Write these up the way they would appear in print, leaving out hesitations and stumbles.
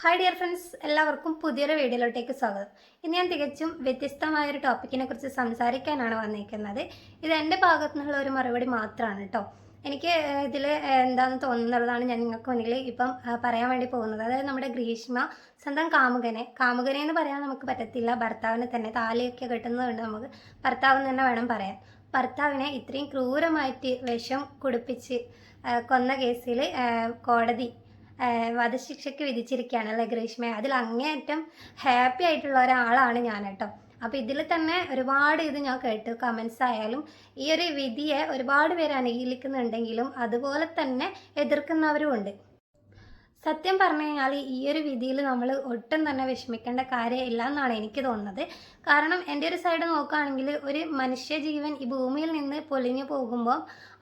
Hi dear friends, എല്ലാവർക്കും പുതിയൊരു വീഡിയോയിലോട്ടേക്ക് സ്വാഗതം. ഇന്ന് ഞാൻ തികച്ചും വ്യത്യസ്തമായൊരു ടോപ്പിക്കിനെ കുറിച്ച് സംസാരിക്കാനാണ് വന്നിരിക്കുന്നത്. ഇത് എൻ്റെ ഭാഗത്തു നിന്നുള്ള ഒരു മറുപടി മാത്രമാണ് കേട്ടോ. എനിക്ക് ഇതിൽ എന്താണെന്ന് തോന്നുന്നുള്ളതാണ് ഞാൻ നിങ്ങൾക്ക് മുന്നിൽ ഇപ്പം പറയാൻ വേണ്ടി പോകുന്നത്. അതായത് നമ്മുടെ ഗ്രീഷ്മ സ്വന്തം കാമുകനെ എന്ന് പറയാൻ നമുക്ക് പറ്റത്തില്ല, ഭർത്താവിനെ തന്നെ താലിയൊക്കെ കെട്ടുന്നതുകൊണ്ട് നമുക്ക് ഭർത്താവെന്ന് തന്നെ വേണം പറയാൻ. ഭർത്താവിനെ ഇത്രയും ക്രൂരമായിട്ട് വിഷം കുടിപ്പിച്ച് കൊന്ന കേസിൽ കോടതി വധശിക്ഷയ്ക്ക് വിധിച്ചിരിക്കുകയാണല്ലേ ഗ്രീഷ്മയെ. അതിൽ അങ്ങേയറ്റം ഹാപ്പി ആയിട്ടുള്ള ഒരാളാണ് ഞാൻ കേട്ടോ. അപ്പോൾ ഇതിൽ തന്നെ ഒരുപാട് ഞാൻ കേട്ടു, കമൻസ് ആയാലും ഈ ഒരു വിധിയെ ഒരുപാട് പേര് അനുകൂലിക്കുന്നുണ്ടെങ്കിലും അതുപോലെ തന്നെ എതിർക്കുന്നവരും ഉണ്ട്. സത്യം പറഞ്ഞു കഴിഞ്ഞാൽ ഈ ഒരു വിധിയിൽ നമ്മൾ ഒട്ടും തന്നെ വിഷമിക്കേണ്ട കാര്യമില്ല എന്നാണ് എനിക്ക് തോന്നുന്നത്. കാരണം എൻ്റെ ഒരു സൈഡ് നോക്കുകയാണെങ്കിൽ ഒരു മനുഷ്യജീവൻ ഈ ഭൂമിയിൽ നിന്ന് പൊലിഞ്ഞു പോകുമ്പോൾ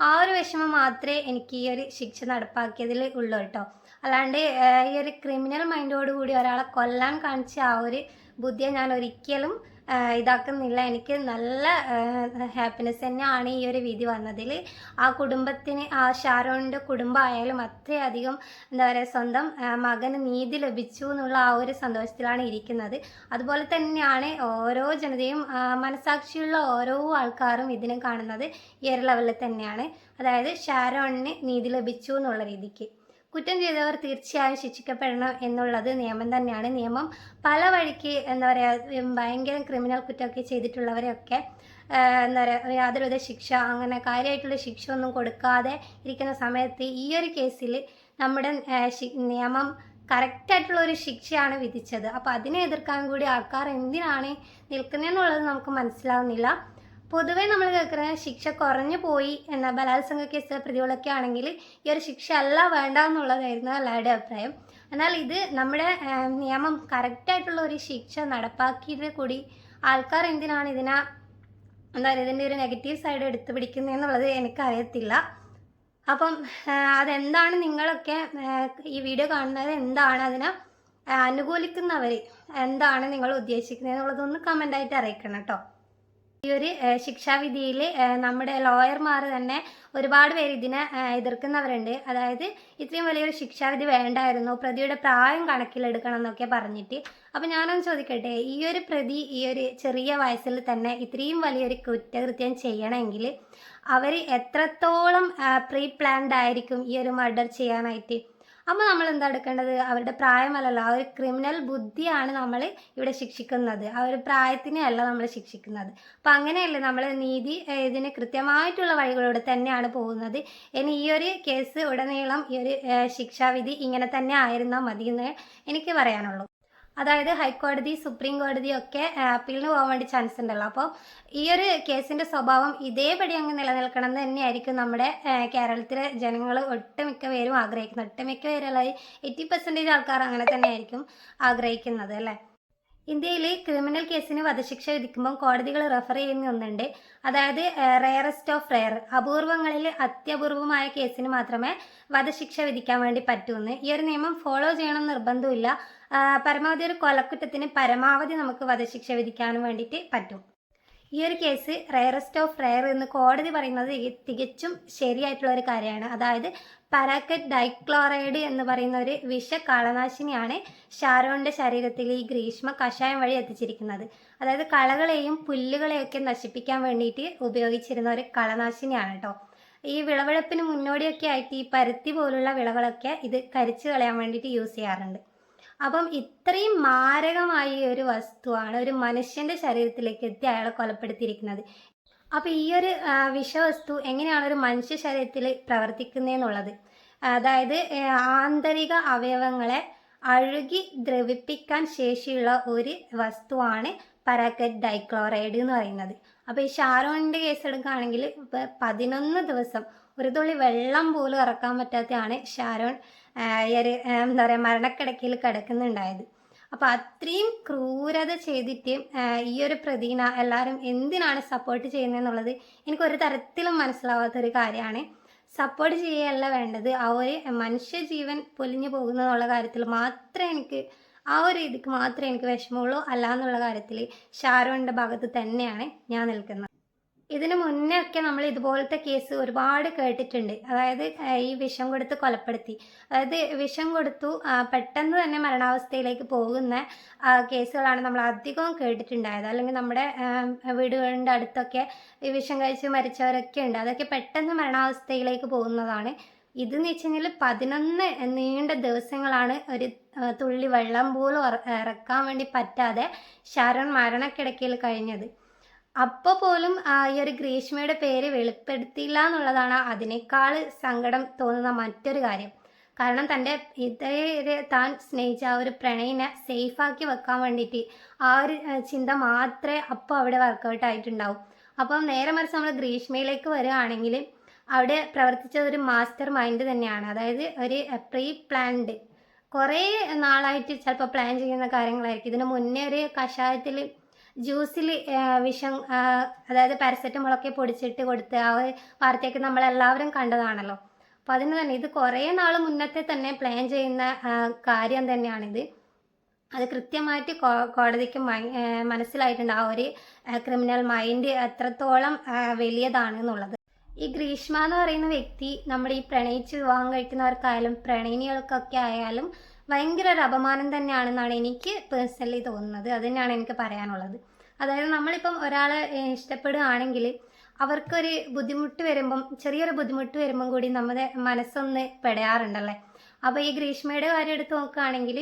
ആ ഒരു വിഷമം മാത്രമേ എനിക്ക് ഈ ഒരു ശിക്ഷ നടപ്പാക്കിയതിൽ ഉള്ളൂ കേട്ടോ. അല്ലാണ്ട് ഈ ഒരു ക്രിമിനൽ മൈൻഡോടുകൂടി ഒരാളെ കൊല്ലാൻ കാണിച്ച ആ ഒരു ബുദ്ധിയെ ഞാൻ ഒരിക്കലും ഇതാക്കുന്നില്ല. എനിക്ക് നല്ല ഹാപ്പിനെസ് തന്നെയാണ് ഈ ഒരു വിധി വന്നതിൽ. ആ കുടുംബത്തിന്, ആ ഷാരോണിൻ്റെ കുടുംബമായാലും അത്രയധികം എന്താ പറയുക, സ്വന്തം മകന് നീതി ലഭിച്ചു എന്നുള്ള ആ ഒരു സന്തോഷത്തിലാണ് ഇരിക്കുന്നത്. അതുപോലെ തന്നെയാണ് ഓരോ ജനതയും, മനസാക്ഷിയുള്ള ഓരോ ആൾക്കാരും ഇതിനെ കാണുന്നത് ഈ ഒരു ലെവലിൽ തന്നെയാണ്. അതായത് ഷാരോണിന് നീതി ലഭിച്ചു എന്നുള്ള രീതിക്ക് കുറ്റം ചെയ്തവർ തീർച്ചയായും ശിക്ഷിക്കപ്പെടണം എന്നുള്ളത് നിയമം തന്നെയാണ്. നിയമം പല വഴിക്ക് എന്താ പറയുക, ഭയങ്കര ക്രിമിനൽ കുറ്റമൊക്കെ ചെയ്തിട്ടുള്ളവരെയൊക്കെ എന്താ പറയുക, യാതൊരുവിധ ശിക്ഷ, അങ്ങനെ കാര്യമായിട്ടുള്ള ശിക്ഷ ഒന്നും കൊടുക്കാതെ ഇരിക്കുന്ന സമയത്ത് ഈ ഒരു കേസിൽ നമ്മുടെ നിയമം കറക്റ്റായിട്ടുള്ള ഒരു ശിക്ഷയാണ് വിധിച്ചത്. അപ്പോൾ അതിനെ എതിർക്കാൻ കൂടി ആൾക്കാർ എന്തിനാണ് നിൽക്കുന്നതെന്നുള്ളത് നമുക്ക് മനസ്സിലാവുന്നില്ല. പൊതുവെ നമ്മൾ കേൾക്കുന്നത് ശിക്ഷ കുറഞ്ഞു പോയി എന്ന ബലാത്സംഗ കേസിലെ പ്രതികളൊക്കെ ആണെങ്കിൽ ഈ ഒരു ശിക്ഷ അല്ല വേണ്ട എന്നുള്ളതായിരുന്നു എല്ലാവരുടെ അഭിപ്രായം. എന്നാൽ ഇത് നമ്മുടെ നിയമം കറക്റ്റായിട്ടുള്ള ഒരു ശിക്ഷ നടപ്പാക്കിയത് കൂടി ആൾക്കാർ എന്തിനാണ് എന്താ പറയുക, ഇതിൻ്റെ ഒരു നെഗറ്റീവ് സൈഡ് എടുത്ത് പിടിക്കുന്നതെന്നുള്ളത് എനിക്കറിയത്തില്ല. അപ്പം അതെന്താണ്, നിങ്ങളൊക്കെ ഈ വീഡിയോ കാണുന്നത് എന്താണ്, അതിനെ അനുകൂലിക്കുന്നവർ എന്താണ് നിങ്ങൾ ഉദ്ദേശിക്കുന്നത് എന്നുള്ളതൊന്ന് കമൻ്റായിട്ട് അറിയിക്കണം കേട്ടോ. ഈ ഒരു ശിക്ഷാവിധിയിൽ നമ്മുടെ ലോയർമാർ തന്നെ ഒരുപാട് പേര് ഇതിനെ എതിർക്കുന്നവരുണ്ട്. അതായത് ഇത്രയും വലിയൊരു ശിക്ഷാവിധി വേണ്ടായിരുന്നു, പ്രതിയുടെ പ്രായം കണക്കിലെടുക്കണം എന്നൊക്കെ പറഞ്ഞിട്ട്. അപ്പം ഞാനൊന്ന് ചോദിക്കട്ടെ, ഈ ഒരു പ്രതി ഈ ഒരു ചെറിയ വയസ്സിൽ തന്നെ ഇത്രയും വലിയൊരു കുറ്റകൃത്യം ചെയ്യണമെങ്കിൽ അവർ എത്രത്തോളം പ്രീ പ്ലാൻഡ് ആയിരിക്കും ഈ ഒരു മർഡർ ചെയ്യാനായിട്ട്? അപ്പോൾ നമ്മൾ എന്താ എടുക്കേണ്ടത്? അവരുടെ പ്രായമല്ലല്ലോ, ആ ഒരു ക്രിമിനൽ ബുദ്ധിയാണ് നമ്മൾ ഇവിടെ ശിക്ഷിക്കുന്നത്, ആ ഒരു പ്രായത്തിനെ അല്ല നമ്മൾ ശിക്ഷിക്കുന്നത്. അപ്പോൾ അങ്ങനെയല്ലേ നമ്മൾ നീതി ഇതിന് കൃത്യമായിട്ടുള്ള വഴികളിലൂടെ തന്നെയാണ് പോകുന്നത്. ഇനി ഈ ഒരു കേസ് ഉടനീളം ഈ ഒരു ശിക്ഷാവിധി ഇങ്ങനെ തന്നെ ആയിരുന്നാൽ മതി എന്ന് എനിക്ക് പറയാനുള്ളൂ. അതായത് ഹൈക്കോടതി, സുപ്രീം കോടതി ഒക്കെ അപ്പീലിന് പോകാൻ വേണ്ടി ചാൻസ് ഉണ്ടല്ലോ. അപ്പോൾ ഈ ഒരു കേസിൻ്റെ സ്വഭാവം ഇതേപടി അങ്ങ് നിലനിൽക്കണം എന്ന് തന്നെയായിരിക്കും നമ്മുടെ കേരളത്തിലെ ജനങ്ങൾ ഒട്ടുമിക്ക പേരും ആഗ്രഹിക്കുന്നത്. ഒട്ടുമിക്ക പേരല്ല, 80% ആൾക്കാർ അങ്ങനെ തന്നെയായിരിക്കും ആഗ്രഹിക്കുന്നത് അല്ലേ. ഇന്ത്യയിൽ ക്രിമിനൽ കേസിന് വധശിക്ഷ വിധിക്കുമ്പോൾ കോടതികൾ റെഫർ ചെയ്യുന്ന ഒന്നുണ്ട്. അതായത് റെയറസ്റ്റ് ഓഫ് റെയർ, അപൂർവങ്ങളിൽ അത്യപൂർവമായ കേസിന് മാത്രമേ വധശിക്ഷ വിധിക്കാൻ വേണ്ടി പറ്റൂന്ന്. ഈ ഒരു നിയമം ഫോളോ ചെയ്യണം നിർബന്ധമില്ല. പരമാവധി ഒരു കൊലക്കുറ്റത്തിന് പരമാവധി നമുക്ക് വധശിക്ഷ വിധിക്കാനും വേണ്ടിയിട്ട് പറ്റും. ഈ ഒരു കേസ് റെയറസ്റ്റ് ഓഫ് റെയർ എന്ന് കോടതി പറയുന്നത് തികച്ചും ശരിയായിട്ടുള്ള ഒരു കാര്യമാണ്. അതായത് പാരാക്വറ്റ് ഡൈക്ലോറൈഡ് എന്ന് പറയുന്ന ഒരു വിഷ കളനാശിനിയാണ് ഷാരോണിൻ്റെ ശരീരത്തിൽ ഈ ഗ്രീഷ്മ കഷായം വഴി എത്തിച്ചിരിക്കുന്നത്. അതായത് കളകളെയും പുല്ലുകളെയൊക്കെ നശിപ്പിക്കാൻ വേണ്ടിയിട്ട് ഉപയോഗിച്ചിരുന്ന ഒരു കളനാശിനിയാണ് കേട്ടോ. ഈ വിളവെടുപ്പിന് മുന്നോടിയൊക്കെ ആയിട്ട് ഈ പരുത്തി പോലുള്ള വിളകളൊക്കെ ഇത് കരിച്ചു കളയാൻ വേണ്ടിയിട്ട് യൂസ് ചെയ്യാറുണ്ട്. അപ്പം ഇത്രയും മാരകമായ ഒരു വസ്തുവാണ് ഒരു മനുഷ്യൻ്റെ ശരീരത്തിലേക്ക് എത്തി അയാളെ കൊലപ്പെടുത്തിയിരിക്കുന്നത്. അപ്പോൾ ഈ ഒരു വിഷവസ്തു എങ്ങനെയാണ് ഒരു മനുഷ്യ ശരീരത്തിൽ പ്രവർത്തിക്കുന്നതെന്നുള്ളത്, അതായത് ആന്തരിക അവയവങ്ങളെ അഴുകി ദ്രവിപ്പിക്കാൻ ശേഷിയുള്ള ഒരു വസ്തുവാണ് പാരാക്വറ്റ് ഡൈക്ലോറൈഡ് എന്ന് പറയുന്നത്. അപ്പോൾ ഈ ഷാരോണിൻ്റെ കേസ് എടുക്കുകയാണെങ്കിൽ 11 ദിവസം ഒരു തുള്ളി വെള്ളം പോലും ഇറക്കാൻ പറ്റാത്തതാണ് ഷാരോൺ ഈ ഒരു എന്താ പറയുക മരണക്കിടക്കയിൽ കിടക്കുന്നുണ്ടായത്. അപ്പോൾ അത്രയും ക്രൂരത ചെയ്തിട്ട് ഈ ഒരു പ്രതിന എല്ലാവരും എന്തിനാണ് സപ്പോർട്ട് ചെയ്യുന്നതെന്നുള്ളത് എനിക്കൊരു തരത്തിലും മനസ്സിലാവാത്തൊരു കാര്യമാണ്. സപ്പോർട്ട് ചെയ്യുകയല്ല വേണ്ടത്, ആ ഒരു മനുഷ്യജീവൻ പൊലിഞ്ഞു പോകുന്നതെന്നുള്ള കാര്യത്തിൽ മാത്രമേ എനിക്ക്, ആ ഒരു രീതിക്ക് മാത്രമേ എനിക്ക് വിഷമമുള്ളൂ. അല്ല എന്നുള്ള കാര്യത്തിൽ ഷാരോണിൻ്റെ ഭാഗത്ത് തന്നെയാണ് ഞാൻ നിൽക്കുന്നത്. ഇതിന് മുന്നേ ഒക്കെ നമ്മൾ ഇതുപോലത്തെ കേസ് ഒരുപാട് കേട്ടിട്ടുണ്ട്. അതായത് ഈ വിഷം കൊടുത്ത് കൊലപ്പെടുത്തി. അതായത് വിഷം കൊടുത്തു പെട്ടെന്ന് തന്നെ മരണാവസ്ഥയിലേക്ക് പോകുന്ന കേസുകളാണ് നമ്മൾ അധികവും കേട്ടിട്ടുണ്ടായത്. അല്ലെങ്കിൽ നമ്മുടെ വീടുകളുടെ അടുത്തൊക്കെ ഈ വിഷം കഴിച്ച് മരിച്ചവരൊക്കെ ഉണ്ട്. അതൊക്കെ പെട്ടെന്ന് മരണാവസ്ഥയിലേക്ക് പോകുന്നതാണ്. ഇതെന്ന് വെച്ച് കഴിഞ്ഞാൽ 11 നീണ്ട ദിവസങ്ങളാണ് ഒരു തുള്ളി വെള്ളം പോലും ഇറക്കാൻ വേണ്ടി പറ്റാതെ ഷാരോൺ മരണക്കിടക്കയിൽ കഴിഞ്ഞത്. അപ്പോൾ പോലും ഈ ഒരു ഗ്രീഷ്മയുടെ പേര് വെളിപ്പെടുത്തിയില്ല എന്നുള്ളതാണ് അതിനേക്കാൾ സങ്കടം തോന്നുന്ന മറ്റൊരു കാര്യം. കാരണം തൻ്റെ ഇതേ താൻ സ്നേഹിച്ച ആ ഒരു പ്രണയിനെ സേഫാക്കി വെക്കാൻ വേണ്ടിയിട്ട് ആ ഒരു ചിന്ത മാത്രമേ അപ്പോൾ അവിടെ വർക്കൗട്ട് ആയിട്ടുണ്ടാവും. അപ്പം നേരെ മറിച്ച് നമ്മൾ ഗ്രീഷ്മയിലേക്ക് വരികയാണെങ്കിൽ അവിടെ പ്രവർത്തിച്ചത് ഒരു മാസ്റ്റർ മൈൻഡ് തന്നെയാണ്. അതായത് ഒരു പ്രീ പ്ലാൻഡ് കുറേ നാളായിട്ട് ചിലപ്പോൾ പ്ലാൻ ചെയ്യുന്ന കാര്യങ്ങളായിരിക്കും. ഇതിന് മുന്നേ ഒരു കഷായത്തിൽ ജ്യൂസിൽ വിഷം അതായത് പാരസെറ്റമോളൊക്കെ പൊടിച്ചിട്ട് കൊടുത്ത് ആ ഒരു വാർത്തയൊക്കെ നമ്മളെല്ലാവരും കണ്ടതാണല്ലോ. അപ്പോൾ അതിന് തന്നെ ഇത് കുറേ നാൾ മുന്നത്തെ തന്നെ പ്ലാൻ ചെയ്യുന്ന കാര്യം തന്നെയാണിത്. അത് കൃത്യമായിട്ട് കോടതിക്ക് മനസ്സിലായിട്ടുണ്ട് ആ ഒരു ക്രിമിനൽ മൈൻഡ് എത്രത്തോളം വലിയതാണ് എന്നുള്ളത്. ഈ ഗ്രീഷ്മ എന്ന് പറയുന്ന വ്യക്തി നമ്മുടെ ഈ പ്രണയിച്ച് വിവാഹം കഴിക്കുന്നവർക്കായാലും പ്രണയിനികൾക്കൊക്കെ ആയാലും ഭയങ്കര ഒരു അപമാനം തന്നെയാണെന്നാണ് എനിക്ക് പേഴ്സണലി തോന്നുന്നത്. അത് തന്നെയാണ് എനിക്ക് പറയാനുള്ളത്. അതായത് നമ്മളിപ്പം ഒരാളെ ഇഷ്ടപ്പെടുകയാണെങ്കിൽ അവർക്കൊരു ബുദ്ധിമുട്ട് വരുമ്പം ചെറിയൊരു ബുദ്ധിമുട്ട് വരുമ്പം കൂടി നമ്മുടെ മനസ്സൊന്ന് പെടയാറുണ്ടല്ലേ. അപ്പോൾ ഈ ഗ്രീഷ്മയുടെ കാര്യം എടുത്ത് നോക്കുകയാണെങ്കിൽ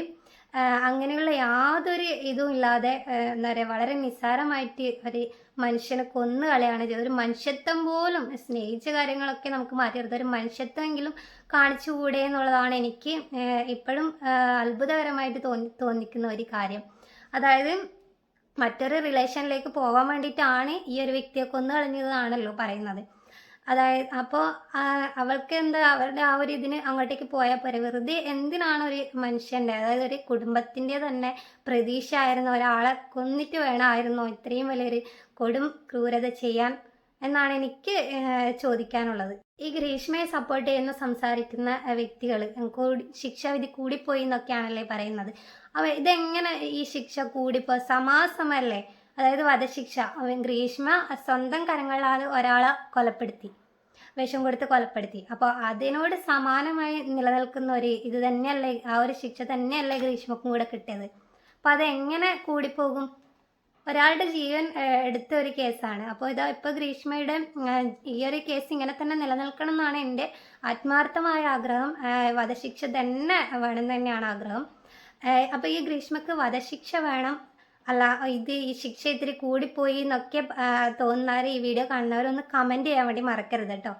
അങ്ങനെയുള്ള യാതൊരു ഇതും ഇല്ലാതെ എന്താ പറയുക വളരെ നിസ്സാരമായിട്ട് ഒരു മനുഷ്യനെ കൊന്നു കളയാണ് ചെയ്തത്. ഒരു മനുഷ്യത്വം പോലും സ്നേഹിച്ച കാര്യങ്ങളൊക്കെ നമുക്ക് മാറ്റിയെടുത്ത ഒരു മനുഷ്യത്വമെങ്കിലും കാണിച്ചുകൂടെ എന്നുള്ളതാണ് എനിക്ക് ഇപ്പോഴും അത്ഭുതകരമായിട്ട് തോന്നിക്കുന്ന ഒരു കാര്യം. അതായത് മറ്റൊരു റിലേഷനിലേക്ക് പോകാൻ വേണ്ടിയിട്ടാണ് ഈ ഒരു വ്യക്തിയെ കൊന്നു കളഞ്ഞതാണല്ലോ പറയുന്നത്. അതായത് അപ്പോൾ അവൾക്ക് എന്താ അവരുടെ ആ ഒരു ഇതിന് അങ്ങോട്ടേക്ക് പോയാൽ പോരെ. വെറുതെ എന്തിനാണ് ഒരു മനുഷ്യൻ്റെ അതായത് ഒരു കുടുംബത്തിൻ്റെ തന്നെ പ്രതീക്ഷ ആയിരുന്ന ഒരാളെ കൊന്നിട്ട് വേണമായിരുന്നോ ഇത്രയും വലിയൊരു കൊടും ക്രൂരത ചെയ്യാൻ എന്നാണ് എനിക്ക് ചോദിക്കാനുള്ളത്. ഈ ഗ്രീഷ്മയെ സപ്പോർട്ട് ചെയ്യുന്ന സംസാരിക്കുന്ന വ്യക്തികൾ ശിക്ഷാവിധി കൂടിപ്പോയി എന്നൊക്കെയാണല്ലേ പറയുന്നത്. ഇതെങ്ങനെ ഈ ശിക്ഷ കൂടിപ്പോ സമാസമല്ലേ? അതായത് വധശിക്ഷ. ഗ്രീഷ്മ സ്വന്തം കരങ്ങളാൽ ഒരാളെ കൊലപ്പെടുത്തി, വിഷം കൊടുത്ത് കൊലപ്പെടുത്തി. അപ്പോൾ അതിനോട് സമാനമായി നിലനിൽക്കുന്ന ഒരു ഇത് തന്നെയല്ലേ, ആ ഒരു ശിക്ഷ തന്നെയല്ലേ ഗ്രീഷ്മക്കും കൂടെ കിട്ടിയത്. അപ്പോൾ അതെങ്ങനെ കൂടിപ്പോകും? ഒരാളുടെ ജീവൻ എടുത്ത ഒരു കേസാണ്. അപ്പോൾ ഇപ്പോൾ ഗ്രീഷ്മയുടെ ഈ ഒരു കേസ് ഇങ്ങനെ തന്നെ നിലനിൽക്കണം എന്നാണ് എൻ്റെ ആത്മാർത്ഥമായ ആഗ്രഹം. വധശിക്ഷ തന്നെ വേണം തന്നെയാണ് ആഗ്രഹം. അപ്പോൾ ഈ ഗ്രീഷ്മക്ക് വധശിക്ഷ വേണം, അല്ല ഈ ശിക്ഷ ഇത്തിരി കൂടിപ്പോയി എന്നൊക്കെ തോന്നുന്നവർ ഈ വീഡിയോ കാണുന്നവരൊന്ന് കമൻറ്റ് ചെയ്യാൻ വേണ്ടി മറക്കരുത് കേട്ടോ.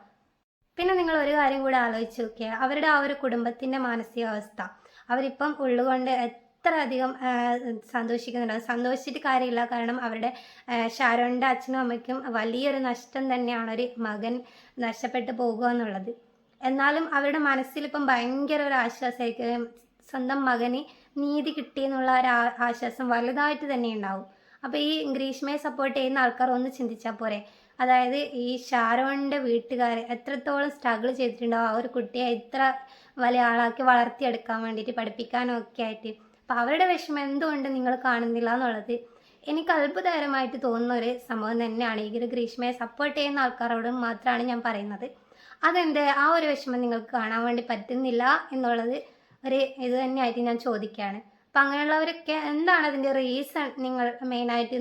പിന്നെ നിങ്ങൾ ഒരു കാര്യം കൂടെ ആലോചിച്ച് നോക്കിയാൽ അവരുടെ ആ ഒരു കുടുംബത്തിൻ്റെ മാനസികാവസ്ഥ. അവരിപ്പം ഉള്ളുകൊണ്ട് എത്ര അധികം സന്തോഷിക്കുന്നുണ്ട്. സന്തോഷിച്ചിട്ട് കാര്യമില്ല. കാരണം അവരുടെ ഷാരോണിൻ്റെ അച്ഛനും അമ്മയ്ക്കും വലിയൊരു നഷ്ടം തന്നെയാണ് ഒരു മകൻ നഷ്ടപ്പെട്ടു പോകുക എന്നുള്ളത്. എന്നാലും അവരുടെ മനസ്സിലിപ്പം ഭയങ്കര ഒരു ആശ്വാസമായിരിക്കും. സ്വന്തം മകന് നീതി കിട്ടിയെന്നുള്ള ഒരു ആശ്വാസം വലുതായിട്ട് തന്നെ ഉണ്ടാവും. അപ്പോൾ ഈ ഗ്രീഷ്മയെ സപ്പോർട്ട് ചെയ്യുന്ന ആൾക്കാർ ഒന്ന് ചിന്തിച്ചാൽ പോരെ. അതായത് ഈ ഷാരോണിൻ്റെ വീട്ടുകാർ എത്രത്തോളം സ്ട്രഗിൾ ചെയ്തിട്ടുണ്ടാവും ആ ഒരു കുട്ടിയെ ഇത്ര വലിയ ആളാക്കി വളർത്തിയെടുക്കാൻ വേണ്ടിയിട്ട്, പഠിപ്പിക്കാനും ഒക്കെ ആയിട്ട്. അപ്പോൾ അവരുടെ വിഷമം എന്തുകൊണ്ട് നിങ്ങൾ കാണുന്നില്ല എന്നുള്ളത് എനിക്ക് അത്ഭുതകരമായിട്ട് തോന്നുന്ന ഒരു സംഭവം തന്നെയാണ്. ഈ ഒരു ഗ്രീഷ്മയെ സപ്പോർട്ട് ചെയ്യുന്ന ആൾക്കാരോട് മാത്രമാണ് ഞാൻ പറയുന്നത്. അതെന്ത് ആ ഒരു വിഷമം നിങ്ങൾക്ക് കാണാൻ വേണ്ടി പറ്റുന്നില്ല എന്നുള്ളത് ഒരു ഇത് തന്നെയായിട്ട് ഞാൻ ചോദിക്കുകയാണ്. അപ്പം അങ്ങനെയുള്ളവരൊക്കെ എന്താണ് അതിൻ്റെ റീസൺ നിങ്ങൾ മെയിനായിട്ട്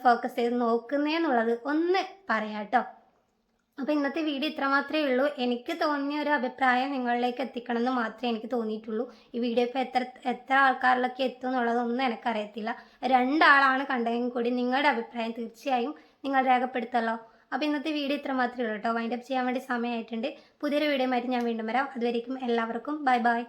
ഫോക്കസ് ചെയ്ത് നോക്കുന്നതെന്നുള്ളത് ഒന്ന് പറയാം കേട്ടോ. അപ്പോൾ ഇന്നത്തെ വീഡിയോ ഇത്ര മാത്രമേ ഉള്ളൂ. എനിക്ക് തോന്നിയ ഒരു അഭിപ്രായം നിങ്ങളിലേക്ക് എത്തിക്കണം എന്ന് മാത്രമേ എനിക്ക് തോന്നിയിട്ടുള്ളൂ. ഈ വീഡിയോ ഇപ്പോൾ എത്ര ആൾക്കാരിലൊക്കെ എത്തും എന്നുള്ളതൊന്നും എനിക്കറിയത്തില്ല. 2 ആളാണ് കണ്ടതെങ്കിൽ കൂടി നിങ്ങളുടെ അഭിപ്രായം തീർച്ചയായും നിങ്ങൾ രേഖപ്പെടുത്തല്ലോ. അപ്പോൾ ഇന്നത്തെ വീഡിയോ ഇത്ര മാത്രമേ ഉള്ളൂ കേട്ടോ. വൈൻഡപ്പ് ചെയ്യാൻ വേണ്ടി സമയമായിട്ടുണ്ട്. പുതിയൊരു വീഡിയോ ആയിട്ട് ഞാൻ വീണ്ടും വരാം. അതുവരേക്കും എല്ലാവർക്കും ബൈ ബൈ.